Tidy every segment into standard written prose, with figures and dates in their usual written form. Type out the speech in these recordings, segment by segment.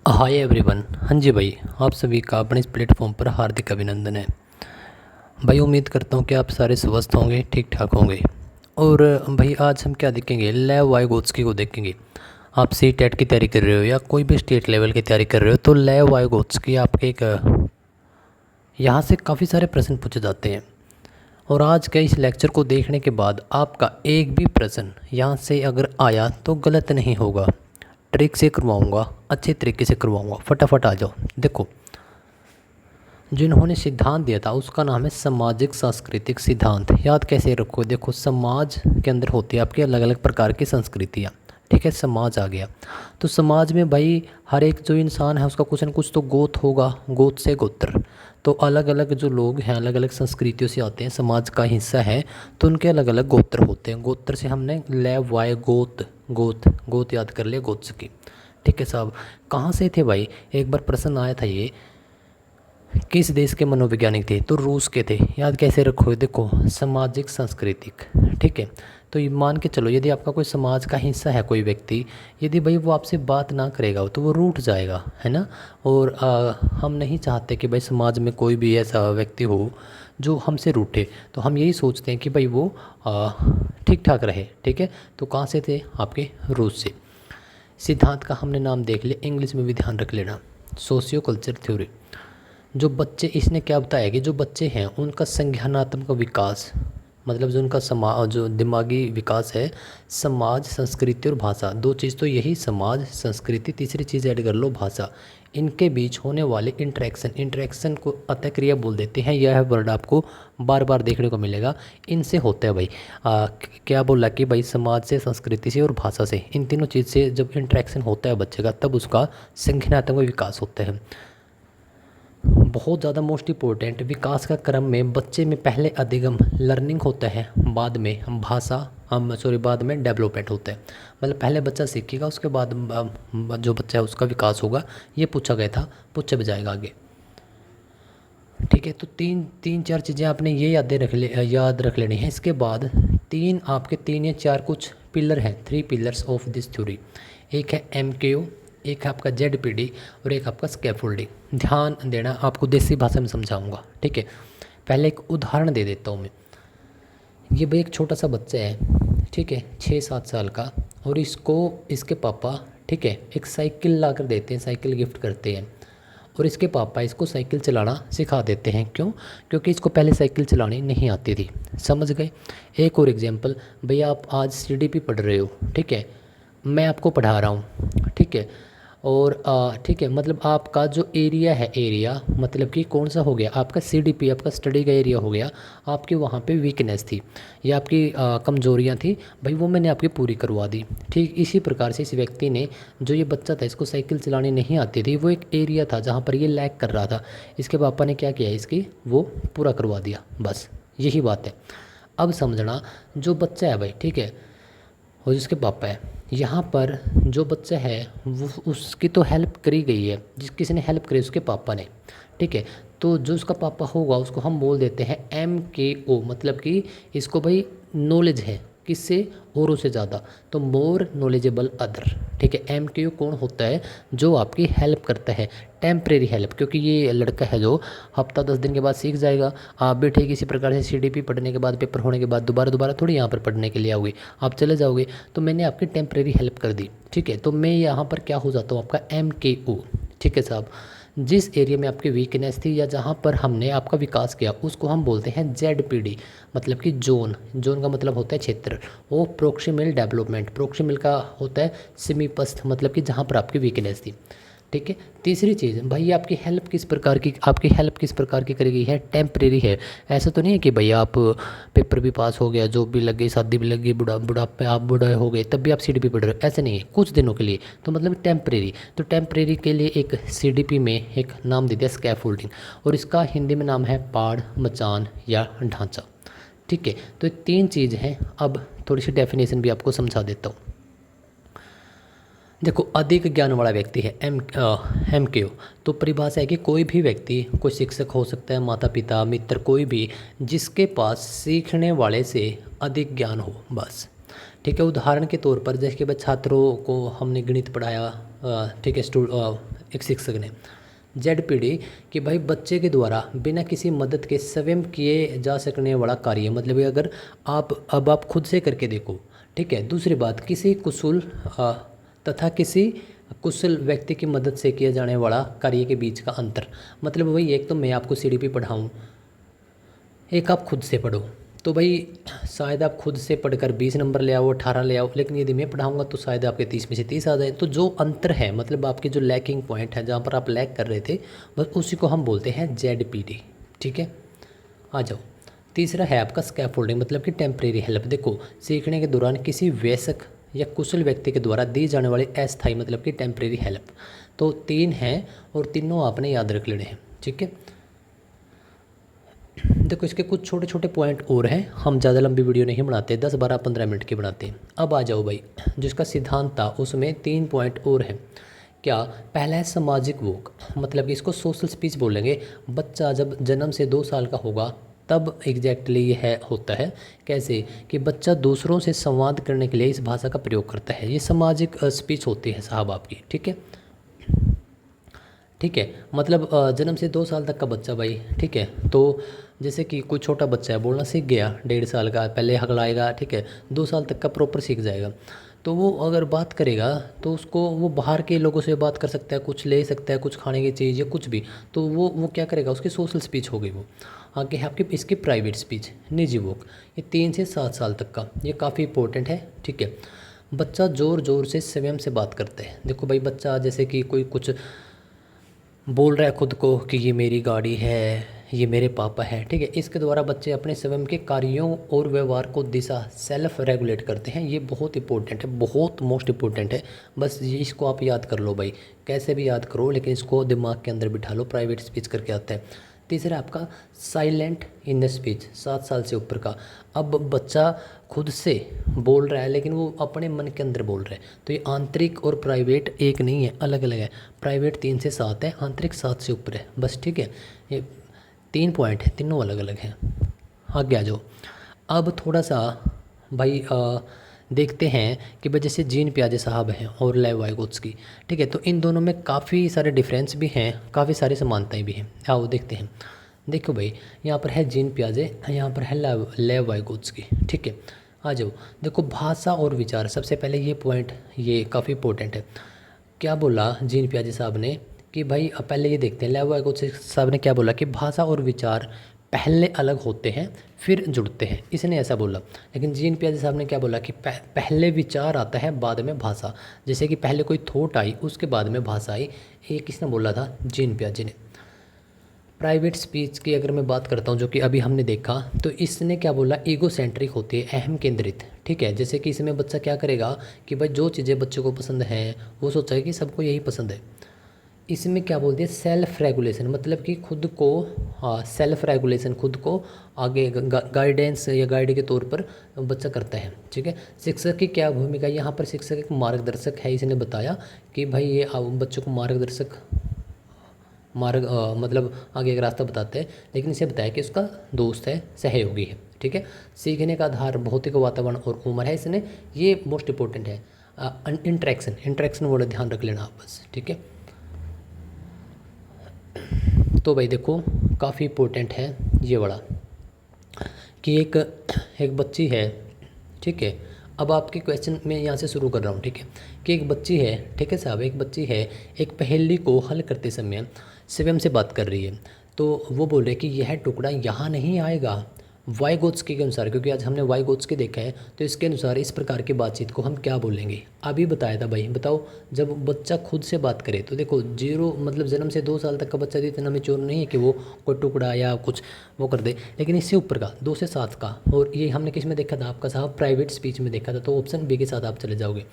Hi everyone. हाँ जी भाई, आप सभी का अपने इस प्लेटफॉर्म पर हार्दिक अभिनंदन है। भाई उम्मीद करता हूँ कि आप सारे स्वस्थ होंगे, ठीक ठाक होंगे। और भाई आज हम क्या देखेंगे, लेव वाइगोत्स्की को देखेंगे। आप सी टेट की तैयारी कर रहे हो या कोई भी स्टेट लेवल की तैयारी कर रहे हो तो लेव वाइगोत्स्की आपके एक यहाँ से काफ़ी सारे प्रश्न पूछे जाते हैं। और आज के इस लेक्चर को देखने के बाद आपका एक भी प्रश्न यहाँ से अगर आया तो गलत नहीं होगा। ट्रिक से करवाऊँगा, अच्छे तरीके से करवाऊँगा। फटाफट आ जाओ। देखो, जिन्होंने सिद्धांत दिया था उसका नाम है सामाजिक सांस्कृतिक सिद्धांत। याद कैसे रखो, देखो समाज के अंदर होती है आपकी अलग अलग प्रकार की संस्कृतियाँ। ठीक है, समाज आ गया तो समाज में भाई हर एक जो इंसान है उसका कुछ न कुछ तो गोत्र होगा, गोत्र से गोत्र। तो अलग अलग जो लोग हैं अलग अलग संस्कृतियों से आते हैं, समाज का हिस्सा है तो उनके अलग अलग गोत्र होते हैं। गोत्र से हमने लेव वाय गोत गोत गोत याद कर लिया, गोत्र की। ठीक है साहब, कहाँ से थे भाई, एक बार प्रश्न आया था ये, किस देश के मनोवैज्ञानिक थे तो रूस के थे। याद कैसे रखो, देखो सामाजिक सांस्कृतिक। ठीक है, तो ये मान के चलो यदि आपका कोई समाज का हिस्सा है कोई व्यक्ति, यदि भाई वो आपसे बात ना करेगा तो वो रूठ जाएगा, है ना। और हम नहीं चाहते कि भाई समाज में कोई भी ऐसा व्यक्ति हो जो हमसे रूठे। तो हम यही सोचते हैं कि भाई वो ठीक ठाक रहे। ठीक है, तो कहाँ से थे, आपके रूस से। सिद्धांत का हमने नाम देख लिया, इंग्लिश में भी ध्यान रख लेना, सोशियो कल्चर थ्योरी। जो बच्चे, इसने क्या बताया कि जो बच्चे हैं उनका संज्ञानात्मक विकास, मतलब जो उनका जो दिमागी विकास है, समाज संस्कृति और भाषा, दो चीज़ तो यही, समाज संस्कृति, तीसरी चीज़ ऐड कर लो भाषा, इनके बीच होने वाले इंटरेक्शन को अतःक्रिया बोल देते हैं। यह वर्ड आपको बार बार देखने को मिलेगा, इनसे होता है भाई क्या बोला कि भाई समाज से, संस्कृति से और भाषा से, इन तीनों चीज़ से जब इंटरेक्शन होता है बच्चे का तब उसका संज्ञानात्मक विकास होता है। बहुत ज़्यादा मोस्ट इम्पोर्टेंट, विकास का क्रम में बच्चे में पहले अधिगम लर्निंग होता है, बाद में भाषा बाद में डेवलपमेंट होता है। मतलब पहले बच्चा सीखेगा उसके बाद जो बच्चा है उसका विकास होगा। ये पूछा गया था, पूछा भी जाएगा आगे। ठीक है, तो तीन चार चीज़ें आपने ये याद रख लेनी है। इसके बाद तीन या चार कुछ पिलर हैं, 3 पिलर्स ऑफ दिस थ्योरी। एक है MKO, एक है आपका ZPD और एक आपका स्कैफोल्डिंग। ध्यान देना, आपको देसी भाषा में समझाऊंगा। ठीक है, पहले एक उदाहरण दे देता हूँ मैं। ये भाई एक छोटा सा बच्चा है, ठीक है, 6-7 साल का, और इसको इसके पापा, ठीक है, एक साइकिल ला कर देते हैं, साइकिल गिफ्ट करते हैं। और इसके पापा इसको साइकिल चलाना सिखा देते हैं। क्यों? क्योंकि इसको पहले साइकिल चलानी नहीं आती थी। समझ गए। एक और एग्जांपल, भैया आप आज CDP पढ़ रहे हो, ठीक है, मैं आपको पढ़ा रहा हूँ, ठीक है, और ठीक है, मतलब आपका जो एरिया है, एरिया मतलब कि कौन सा हो गया आपका CDP, आपका स्टडी का एरिया हो गया। आपके वहाँ पे वीकनेस थी या आपकी कमजोरियाँ थी, भाई वो मैंने आपकी पूरी करवा दी। ठीक इसी प्रकार से इस व्यक्ति ने, जो ये बच्चा था इसको साइकिल चलानी नहीं आती थी, वो एक एरिया था जहाँ पर ये लैग कर रहा था, इसके पापा ने क्या किया, इसकी वो पूरा करवा दिया। बस यही बात है। अब समझना, जो बच्चा है भाई, ठीक है, और जिसके पापा है, यहाँ पर जो बच्चा है वो, उसकी तो हेल्प करी गई है, जिस किसी ने हेल्प करी, उसके पापा ने। ठीक है, तो जो उसका पापा होगा उसको हम बोल देते हैं MKO, मतलब कि इसको भाई नॉलेज है किससे, औरों से ज़्यादा, तो मोर नॉलेजेबल अदर। ठीक है, MKO कौन होता है, जो आपकी हेल्प करता है, टेम्परेरी हेल्प, क्योंकि ये लड़का है जो हफ्ता 10 दिन के बाद सीख जाएगा। आप भी ठीक इसी प्रकार से CDP पढ़ने के बाद, पेपर होने के बाद दोबारा थोड़ी यहाँ पर पढ़ने के लिए आओगे, आप चले जाओगे। तो मैंने आपकी टेम्परेरी हेल्प कर दी। ठीक है, तो मैं यहाँ पर क्या हो जाता हूँ, आपका MKO। ठीक है साहब, जिस एरिया में आपकी वीकनेस थी या जहाँ पर हमने आपका विकास किया उसको हम बोलते हैं ZPD, मतलब कि जोन का मतलब होता है क्षेत्र। वो प्रोक्सिमल डेवलपमेंट, प्रोक्सिमल का होता है समीपस्थ, मतलब कि जहाँ पर आपकी वीकनेस थी। ठीक है, तीसरी चीज़, भाई आपकी हेल्प किस प्रकार की करी गई है, टेम्परेरी है। ऐसा तो नहीं है कि भाई आप पेपर भी पास हो गया, जॉब भी लग गई, शादी भी लग गई, बुढ़ापे आप बूढ़े हो गए तब भी आप CDP पढ़ रहे हो, ऐसे नहीं है, कुछ दिनों के लिए, तो मतलब टेम्परेरी। तो टेम्परेरी के लिए एक CDP में एक नाम दे दिया स्कैफोल्डिंग, और इसका हिंदी में नाम है पाड़, मचान या ढांचा। ठीक है, तो ये 3 चीज़ हैं। अब थोड़ी सी डेफिनेशन भी आपको समझा देता हूँ। देखो, अधिक ज्ञान वाला व्यक्ति है MKO, तो परिभाषा है कि कोई भी व्यक्ति, कोई शिक्षक हो सकता है, माता पिता, मित्र, कोई भी जिसके पास सीखने वाले से अधिक ज्ञान हो, बस। ठीक है, उदाहरण के तौर पर जैसे कि छात्रों को हमने गणित पढ़ाया, ठीक है, एक शिक्षक ने। ZPD कि भाई बच्चे के द्वारा बिना किसी मदद के स्वयं किए जा सकने वाला कार्य, मतलब अगर आप खुद से करके देखो, ठीक है। दूसरी बात, किसी तथा किसी कुशल व्यक्ति की मदद से किया जाने वाला कार्य के बीच का अंतर, मतलब वही एक तो मैं आपको CDP पढ़ाऊँ, एक आप खुद से पढ़ो। तो भाई शायद आप खुद से पढ़कर 20 नंबर ले आओ, 18 ले आओ, लेकिन यदि मैं पढ़ाऊंगा तो शायद आपके 30 में से 30 आ जाए। तो जो अंतर है, मतलब आपके जो लैकिंग पॉइंट है, जहाँ पर आप लैक कर रहे थे, बस उसी को हम बोलते हैं ZPD, ठीक है। आ जाओ, तीसरा है आपका स्कैफोल्डिंग, मतलब कि टेम्परेरी हेल्प। देखो, सीखने के दौरान किसी वयस्क या कुशल व्यक्ति के द्वारा दी जाने वाली अस्थायी, मतलब कि टेम्परेरी हेल्प। तो 3 हैं और तीनों आपने याद रख लेने हैं, ठीक है। देखो, इसके कुछ छोटे छोटे पॉइंट और हैं, हम ज़्यादा लंबी वीडियो नहीं बनाते, 10, 12, 15 मिनट की बनाते हैं। अब आ जाओ भाई, जिसका सिद्धांत था उसमें 3 पॉइंट और हैं। क्या? पहला है सामाजिक वोक, मतलब कि इसको सोशल स्पीच बोलेंगे। बच्चा जब जन्म से 2 साल का होगा तब एग्जैक्टली ये है होता है। कैसे? कि बच्चा दूसरों से संवाद करने के लिए इस भाषा का प्रयोग करता है। ये सामाजिक स्पीच होती है साहब आपकी, ठीक है। ठीक है, मतलब जन्म से 2 साल तक का बच्चा भाई, ठीक है। तो जैसे कि कोई छोटा बच्चा है, बोलना सीख गया, 1.5 साल का, पहले हकलाएगा, ठीक है, 2 साल तक का प्रॉपर सीख जाएगा। तो वो अगर बात करेगा तो उसको वो बाहर के लोगों से बात कर सकता है, कुछ ले सकता है, कुछ खाने की चीज़ या कुछ भी। तो वो क्या करेगा, उसकी सोशल स्पीच हो गई वो। आगे है आपकी इसकी प्राइवेट स्पीच, निजी वोक। ये 3 से 7 साल तक का, ये काफ़ी इंपॉर्टेंट है, ठीक है। बच्चा ज़ोर ज़ोर से स्वयं से बात करता है। देखो भाई, बच्चा जैसे कि कोई कुछ बोल रहा है खुद को कि ये मेरी गाड़ी है, ये मेरे पापा है, ठीक है। इसके द्वारा बच्चे अपने स्वयं के कार्यों और व्यवहार को दिशा सेल्फ रेगुलेट करते हैं। ये बहुत इंपॉर्टेंट है, बहुत मोस्ट इंपॉर्टेंट है। बस ये इसको आप याद कर लो भाई, कैसे भी याद करो, लेकिन इसको दिमाग के अंदर बिठा लो। प्राइवेट स्पीच करके आता है। तीसरा आपका साइलेंट इन द स्पीच, 7 साल से ऊपर का। अब बच्चा खुद से बोल रहा है लेकिन वो अपने मन के अंदर बोल रहा है। तो ये आंतरिक और प्राइवेट एक नहीं है, अलग अलग है। प्राइवेट 3 से 7 है, आंतरिक 7 से ऊपर है, बस, ठीक है। ये 3 पॉइंट है, तीनों अलग अलग हैं। आगे आ जाओ। अब थोड़ा सा भाई देखते हैं कि भाई जैसे जीन पियाजे साहब हैं और लेव वाइगोत्स्की, ठीक है। तो इन दोनों में काफ़ी सारे डिफरेंस भी हैं, काफ़ी सारी समानताएं भी हैं। आओ देखते हैं। देखो भाई, यहाँ पर है जीन पियाजे, यहाँ पर है लेव वाइगोत्स्की, ठीक है। आ जाओ। देखो, भाषा और विचार, सबसे पहले ये पॉइंट ये काफ़ी इंपॉर्टेंट है। क्या बोला जीन पियाजे साहब ने कि भाई पहले ये देखते हैं, लेव वाइगोत्स्की साहब ने क्या बोला कि भाषा और विचार पहले अलग होते हैं फिर जुड़ते हैं, इसने ऐसा बोला। लेकिन जीन पियाजे साहब ने क्या बोला कि पहले विचार आता है बाद में भाषा। जैसे कि पहले कोई थॉट आई, उसके बाद में भाषा आई। ये किसने बोला था? जीन पियाजे ने। प्राइवेट स्पीच की अगर मैं बात करता हूँ, जो कि अभी हमने देखा, तो इसने क्या बोला, ईगो सेंट्रिक होती है, अहम केंद्रित, ठीक है। जैसे कि इसमें बच्चा क्या करेगा कि भाई जो चीज़ें बच्चे को पसंद हैं वो सोचेगा कि सबको यही पसंद है। इसमें क्या बोलते हैं, सेल्फ रेगुलेशन, मतलब कि खुद को, हाँ, सेल्फ रेगुलेशन, खुद को आगे गाइडेंस या गाइड के तौर पर बच्चा करता है, ठीक है। शिक्षक की क्या भूमिका, यहाँ पर शिक्षक एक मार्गदर्शक है। इसने बताया कि भाई ये बच्चों को मार्गदर्शक मतलब आगे एक रास्ता बताते हैं, लेकिन इसे बताया कि उसका दोस्त है, सहयोगी है, ठीक है। सीखने का आधार भौतिक वातावरण और उम्र है इसने, ये मोस्ट इंपॉर्टेंट है। इंट्रैक्शन वर्ड ध्यान रख लेना आप बस, ठीक है। तो भाई देखो, काफ़ी इंपॉर्टेंट है ये वाला कि एक बच्ची है, ठीक है। अब आपके क्वेश्चन मैं यहाँ से शुरू कर रहा हूँ, ठीक है। कि एक बच्ची है, ठीक है साहब, एक बच्ची है, एक पहेली को हल करते समय स्वयं से बात कर रही है। तो वो बोल रहे कि यह टुकड़ा यहाँ नहीं आएगा। वाइगोत्स्की के अनुसार, क्योंकि आज हमने वाइगोत्स्की देखा है, तो इसके अनुसार इस प्रकार की बातचीत को हम क्या बोलेंगे, अभी बताया था भाई। बताओ, जब बच्चा खुद से बात करे, तो देखो 0 मतलब जन्म से 2 साल तक का बच्चा इतना मैच्योर नहीं है कि वो कोई टुकड़ा या कुछ वो कर दे, लेकिन इससे ऊपर का 2 से 7 का। और ये हमने किस में देखा था आपका साहब? प्राइवेट स्पीच में देखा था। तो ऑप्शन बी के साथ आप चले जाओगे।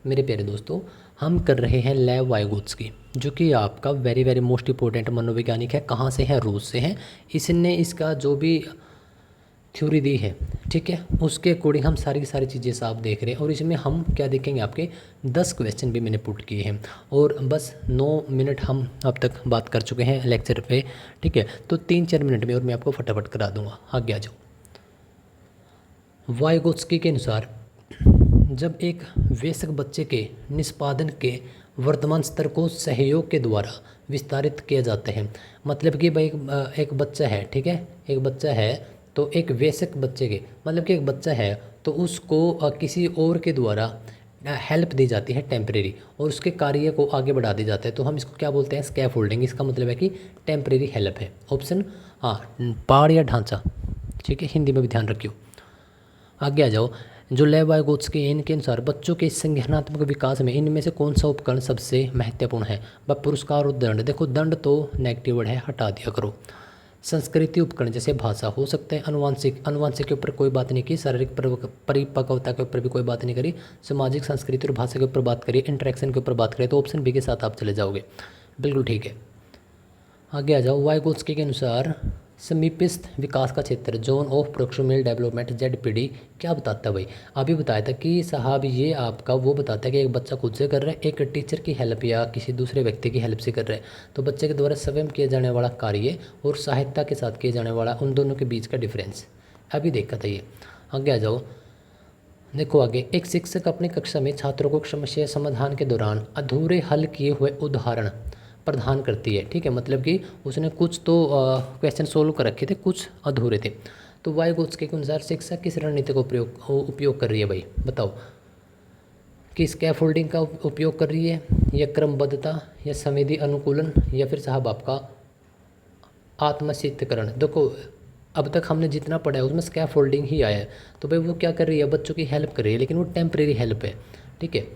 मेरे प्यारे दोस्तों, हम कर रहे हैं लेव वाइगोत्स्की, जो कि आपका वेरी वेरी मोस्ट इंपॉर्टेंट मनोवैज्ञानिक है। कहाँ से है? रूस से है। इसने इसका जो भी थ्योरी दी है, ठीक है, उसके अकॉर्डिंग हम सारी की सारी चीज़ें साफ देख रहे हैं। और इसमें हम क्या देखेंगे, आपके 10 क्वेश्चन भी मैंने पुट किए हैं। और बस 9 मिनट हम अब तक बात कर चुके हैं लेक्चर पे, ठीक है। तो 3-4 मिनट में और मैं आपको फटाफट करा दूंगा। आगे आ जाओ। वाइगोत्स्की के अनुसार जब एक वयस्क बच्चे के निष्पादन के वर्तमान स्तर को सहयोग के द्वारा विस्तारित किया जाता है। मतलब कि भाई एक बच्चा है, ठीक है, एक बच्चा है तो एक वयस्क बच्चे के मतलब कि एक बच्चा है तो उसको किसी और के द्वारा हेल्प दी जाती है टेम्परेरी, और उसके कार्य को आगे बढ़ा दिया जाता है, तो हम इसको क्या बोलते हैं, स्कैफोल्डिंग। इसका मतलब है कि टेम्परेरी हेल्प है। ऑप्शन पाड़ या ढांचा, ठीक है, हिंदी में भी ध्यान रखियो। आगे आ जाओ। जो लेव वाइगोत्स्की इनके अनुसार बच्चों के संज्ञानात्मक विकास में इनमें से कौन सा उपकरण सबसे महत्वपूर्ण है। वह पुरस्कार और दंड। देखो दंड तो नेगेटिव वर्ड है, हटा दिया करो। संस्कृति उपकरण जैसे भाषा हो सकते हैं। अनुवांशिक के ऊपर कोई बात नहीं की। शारीरिक परिपक्वता के ऊपर भी कोई बात नहीं करी। सामाजिक संस्कृति और भाषा के ऊपर बात करिए। इंटरेक्शन के ऊपर बात करें तो ऑप्शन बी के साथ आप चले जाओगे, बिल्कुल ठीक है। आगे आ जाओ। वाइगोत्स्की के अनुसार समीपस्थ विकास का क्षेत्र zone of proximal development ZPD क्या बताता है भाई। अभी बताया था कि साहब ये आपका वो बताता है कि एक बच्चा खुद से कर रहा है, एक टीचर की हेल्प या किसी दूसरे व्यक्ति की हेल्प से कर रहा है। तो बच्चे के द्वारा स्वयं किया जाने वाला कार्य और सहायता के साथ किया जाने वाला, उन दोनों के बीच का डिफरेंस अभी देखा था ये। आगे आ जाओ। देखो आगे। एक शिक्षक अपनी कक्षा में छात्रों को समस्या समाधान के दौरान अधूरे हल किए हुए उदाहरण प्रदान करती है, ठीक है। मतलब कि उसने कुछ तो क्वेश्चन सोल्व कर रखे थे, कुछ अधूरे थे। तो वाइगोत्स्की के अनुसार शिक्षक किस रणनीति का उपयोग कर रही है भाई, बताओ। कि स्कैफोल्डिंग का उपयोग कर रही है, या क्रमबद्धता, या संवेदी अनुकूलन, या फिर साहब आपका आत्मचित्तकरण। देखो अब तक हमने जितना पढ़ा है उसमें स्कैफोल्डिंग ही आया है। तो भाई वो क्या कर रही है, बच्चों की हेल्प कर रही है, लेकिन वो टेम्परेरी हेल्प है, ठीक है।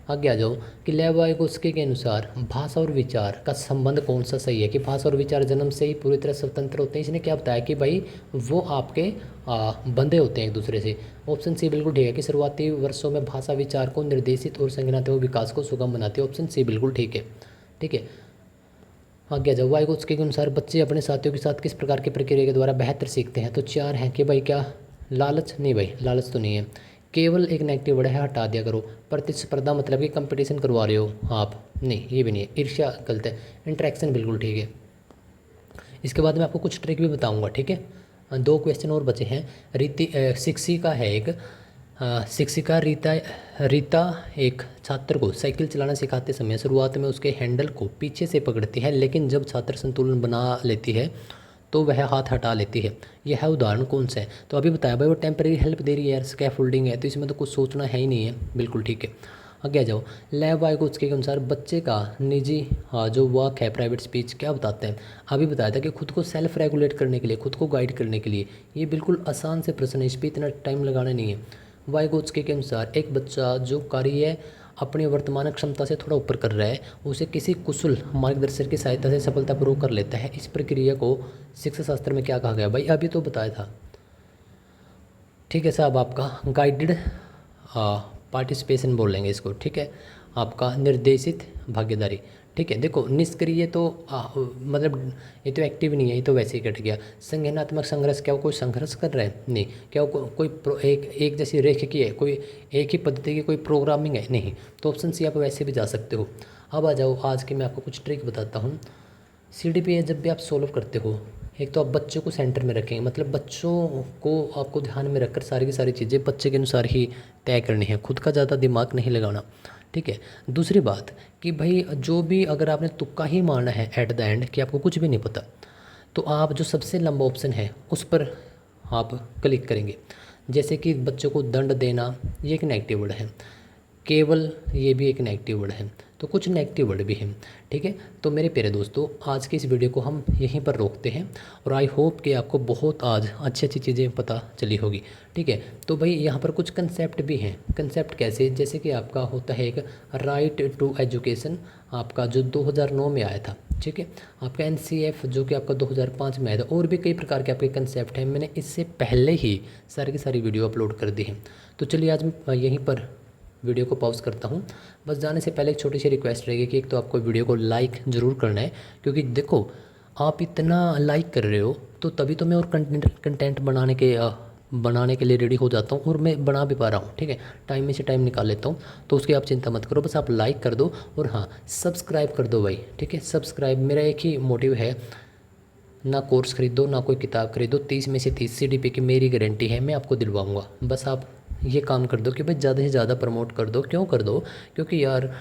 आगे आ जाओ। कि लेव वाइगोत्स्की के अनुसार भाषा और विचार का संबंध कौन सा सही है। कि भाषा और विचार जन्म से ही पूरी तरह स्वतंत्र होते हैं। इसने क्या बताया कि भाई वो आपके बंधे होते हैं एक दूसरे से। ऑप्शन सी बिल्कुल ठीक है कि शुरुआती वर्षों में भाषा विचार को निर्देशित और संज्ञानात्मक विकास को सुगम बनाती है। ऑप्शन सी बिल्कुल ठीक है, ठीक है। आगे आ जाओ। वाइगोत्स्की के अनुसार बच्चे अपने साथियों के साथ किस प्रकार की प्रक्रिया के द्वारा बेहतर सीखते हैं। तो चार हैं कि भाई क्या लालच, नहीं भाई लालच तो नहीं है। केवल एक नेगेटिव वर्ड है, हटा दिया करो। प्रतिस्पर्धा मतलब कि कंपटीशन करवा रहे हो आप, नहीं ये भी नहीं है। ईर्ष्या गलत है। इंटरेक्शन बिल्कुल ठीक है। इसके बाद मैं आपको कुछ ट्रिक भी बताऊंगा, ठीक है। दो क्वेश्चन और बचे हैं। शिक्षिका है एक शिक्षिका रीता एक छात्र को साइकिल चलाना सिखाते समय शुरुआत में उसके हैंडल को पीछे से पकड़ती है, लेकिन जब छात्र संतुलन बना लेती है तो वह हाथ हटा लेती है। यह उदाहरण कौन सा है। तो अभी बताया भाई वो टेम्परेरी हेल्प दे रही है यार, स्कैफोल्डिंग है, तो इसमें तो कुछ सोचना है ही नहीं है, बिल्कुल ठीक है। आगे आ जाओ। लेव वाइगोत्स्की के अनुसार बच्चे का निजी जो वाक है, प्राइवेट स्पीच, क्या बताते हैं। अभी बताया था कि खुद को सेल्फ रेगुलेट करने के लिए, खुद को गाइड करने के लिए। ये बिल्कुल आसान से प्रश्न है, इस पर इतना टाइम लगाना नहीं है। वाइगोत्स्की के अनुसार एक बच्चा जो कार्य अपनी वर्तमान क्षमता से थोड़ा ऊपर कर रहा है, उसे किसी कुशल मार्गदर्शक की सहायता से सफलतापूर्वक कर लेता है। इस प्रक्रिया को शिक्षा शास्त्र में क्या कहा गया भाई, अभी तो बताया था, ठीक है साहब। आपका गाइडेड पार्टिसिपेशन बोल लेंगे इसको, ठीक है। आपका निर्देशित भागीदारी, ठीक है। देखो निष्क्रिय तो मतलब ये तो एक्टिव नहीं है, ये तो वैसे ही कट गया। संज्ञानात्मक संघर्ष, क्या वो कोई संघर्ष कर रहा है, नहीं। क्या वो कोई एक जैसी रेखिकी है, कोई एक ही पद्धति की कोई प्रोग्रामिंग है, नहीं। तो ऑप्शन सी आप वैसे भी जा सकते हो। अब आ जाओ, आज की मैं आपको कुछ ट्रिक बताता हूँ। CDPA जब भी आप सोल्व करते हो, एक तो आप बच्चों को सेंटर में रखेंगे, मतलब बच्चों को आपको ध्यान में रखकर सारी की सारी चीज़ें बच्चे के अनुसार ही तय करनी है, खुद का ज़्यादा दिमाग नहीं लगाना, ठीक है। दूसरी बात कि भाई जो भी अगर आपने तुक्का ही मारना है एट द एंड कि आपको कुछ भी नहीं पता, तो आप जो सबसे लंबा ऑप्शन है उस पर आप क्लिक करेंगे। जैसे कि बच्चों को दंड देना, ये एक नेगेटिव वर्ड है। केवल, ये भी एक नेगेटिव वर्ड है। तो कुछ नेगेटिव वर्ड भी हैं, ठीक है। तो मेरे प्यारे दोस्तों, आज की इस वीडियो को हम यहीं पर रोकते हैं, और आई होप कि आपको बहुत आज अच्छी अच्छी चीज़ें पता चली होगी, ठीक है। तो भाई यहाँ पर कुछ कंसेप्ट भी हैं। कंसेप्ट कैसे, जैसे कि आपका होता है एक राइट टू एजुकेशन, आपका जो 2009 में आया था, ठीक है। आपका NCF जो कि आपका 2005 में आया था। और भी कई प्रकार के आपके कंसेप्ट हैं, मैंने इससे पहले ही सारी की सारी वीडियो अपलोड कर दी हैं। तो चलिए आज मैं यहीं पर वीडियो को पॉज करता हूँ। बस जाने से पहले एक छोटी सी रिक्वेस्ट रहेगी कि एक तो आपको वीडियो को लाइक ज़रूर करना है, क्योंकि देखो आप इतना लाइक कर रहे हो तो तभी तो मैं और कंटेंट बनाने के लिए रेडी हो जाता हूँ, और मैं बना भी पा रहा हूँ, ठीक है। टाइम में से टाइम निकाल लेता हूँ, तो उसकी आप चिंता मत करो, बस आप लाइक कर दो, और हाँ सब्सक्राइब कर दो भाई, ठीक है। सब्सक्राइब, मेरा एक ही मोटिव है, ना कोर्स खरीदो ना कोई किताब खरीदो, 30 में से 30 CDPA की मेरी गारंटी है, मैं आपको दिलवाऊँगा। बस आप ये काम कर दो कि भाई ज़्यादा से ज़्यादा प्रमोट कर दो। क्यों कर दो? क्योंकि यार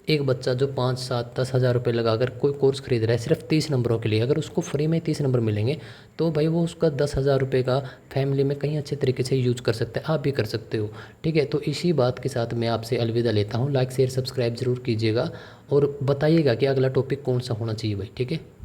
एक बच्चा जो 5, 7, 10 हज़ार रुपये लगाकर कोई कोर्स खरीद रहा है सिर्फ 30 नंबरों के लिए, अगर उसको फ्री में 30 नंबर मिलेंगे तो भाई वो उसका 10 हज़ार रुपये का फैमिली में कहीं अच्छे तरीके से यूज कर सकता है। आप भी कर सकते हो। ठीक है, तो इसी बात के साथ मैं आपसे अलविदा लेता हूँ। लाइक शेयर सब्सक्राइब जरूर कीजिएगा और बताइएगा कि अगला टॉपिक कौन सा होना चाहिए भाई। ठीक है।